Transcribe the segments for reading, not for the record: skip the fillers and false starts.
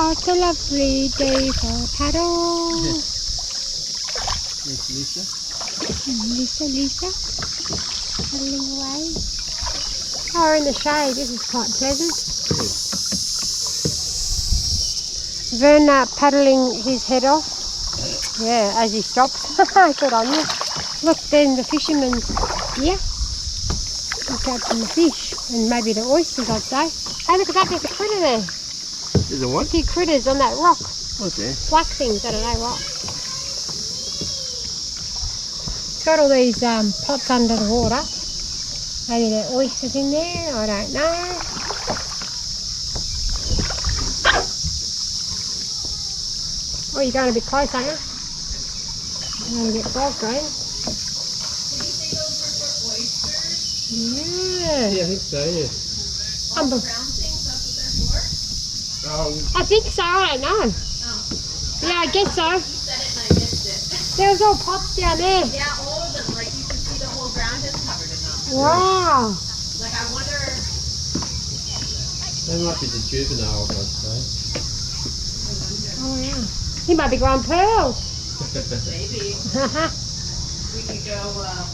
Oh, it's a lovely day for a paddle. There's Lisa. Lisa, paddling away. Oh, we're in the shade. This is quite pleasant. Vern paddling his head off. Yeah, as he stops. Good on you. Look, then the fisherman's here. He's catching the fish and maybe the oysters, I'd say. Hey, look at that. There's a critter there. There's a what? A few critters on that rock. What's there? Black things, I don't know what. It's got all these pots under the water. Maybe there are oysters in there, I don't know. Oh, you're going a bit close, aren't you? I'm going to get bogged, are you? Yeah. Yeah, I think so, yeah. I think so, I don't know. Oh. Yeah, I guess so. You said it and I missed it. There was all pots down there. Yeah, all of them. Like you can see the whole ground is covered in them. Wow. Like I wonder. They might be the juveniles, I'd say. Oh, yeah. He might be growing pearls. Maybe. We could go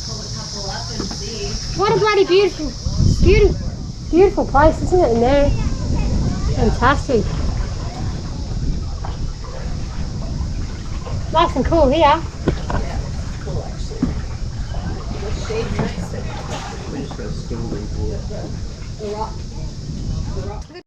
pull a couple up and see. What a bloody beautiful place, isn't it, in there? Fantastic. Nice and cool here. Yeah, it's cool actually. The shade's nice. We just got a stool in here. The rock.